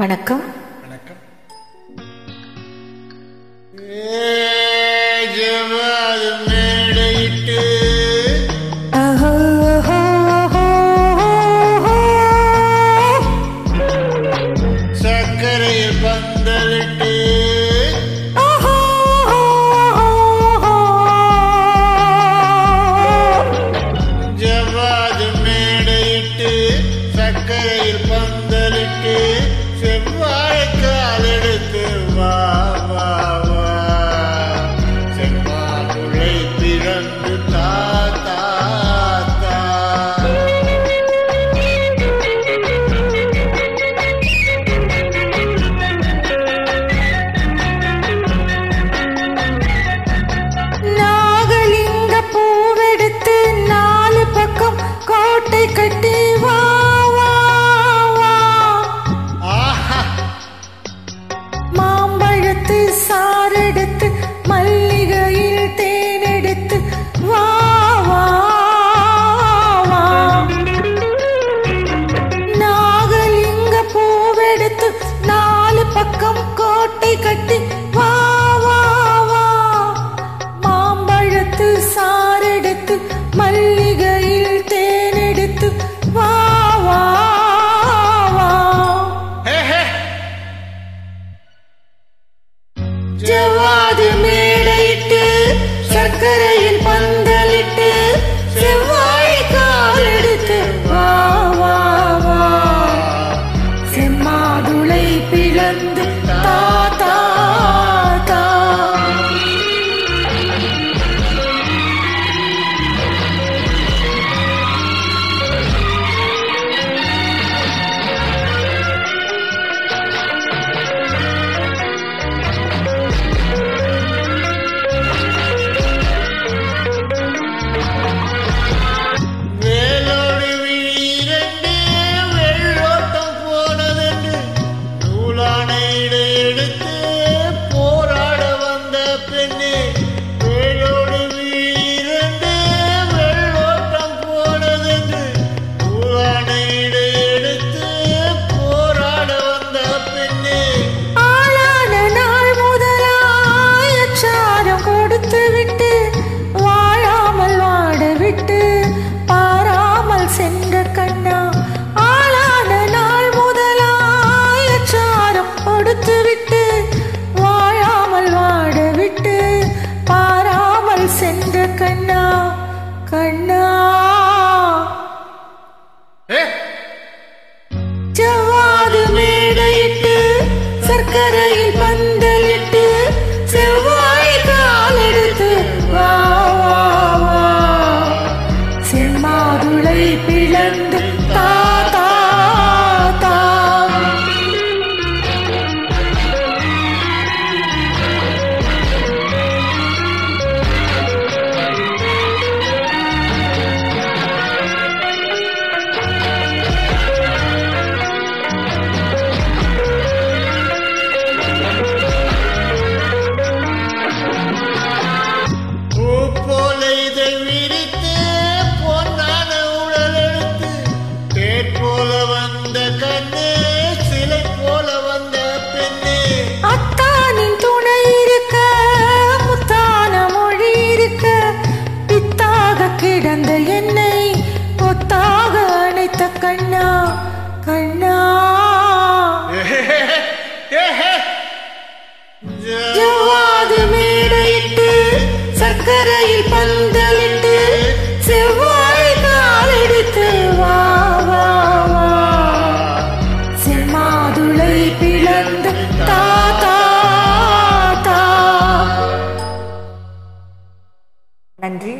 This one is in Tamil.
வணக்கம். வணக்கம். மேடையிட்டு சக்கரையில் பந்தலிட்டு ஜவாது மேடையிட்டு சக்கரையில் பந்தலிட்டு செவ்வாழைக்கால் எடுத்து வா வா வா செவ்வாழை பிறந்து தா தா தா நாகலிங்க பூவெடுத்து நாலு பக்கம் கோட்டை கட்டி வா வா வா மாம்பழத்து சாரெடுத்து மல்லிகையில் தேனெடுத்து வா வா வா நாகலிங்க பூவெடுத்து நாலு பக்கம் கோட்டை கட்டி வா வா வா மாம்பழத்து சாரெடுத்து மல்லிகையில் தேனெடுத்து வா வா வா ஜவாது மேடையிட்டு சர்க்கரையில் பந்தலிட்டு செவ்வாழைக்கால் எடுத்து வா வா வா செம்மாதுளை பிளந்து தா தா தா வேலோடு வீரண்டு வெள்ளோட்டம் போனதென்று நூலானையிடை எடுத்து போராட வந்த பெண்ணே வேலோடு வீரண்டு வெள்ளோட்டம் போனதென்று நூலானையிடை எடுத்து போராட வந்த பெண்ணே ஆளான நாள் முதலாய் அச்சாரம் கொடுத்து விட்டு வாழாமல் வாட விட்டு பாராமல் சென்ற கண்ணா ஆளான நாள் முதலாய் அச்சாரம் கொடுத்து விட்டு வாழாமல் வாட விட்டு பாராமல் சென்ற கண்ணா கண்ணா ஜவாது மேடையிட்டு சர்க்கரையில் பந்தலிட்டு செவ்வாழைக்கால் எடுத்து வா வா வா செம்மாதுளை பிளந்து தா தா தா பூ போல இதை விரித்து பொன்னான உடல் எடுத்து தேர் போல வந்த கண்ணே சிலை போல வந்த பெண்ணே அத்தானின் துணை இருக்க முத்தான மொழி இருக்க பித்தாக கிடந்த என்னை ஒத்தாக அணைத்த கண்ணா கண்ணா ஜவாது மேடையிட்டு சர்க்கரையில் பந்தலிட்டு செவ்வாழைக்கால் எடுத்து வா வா வா செம்மாதுளை பிளந்து தா தா தா. நன்றி.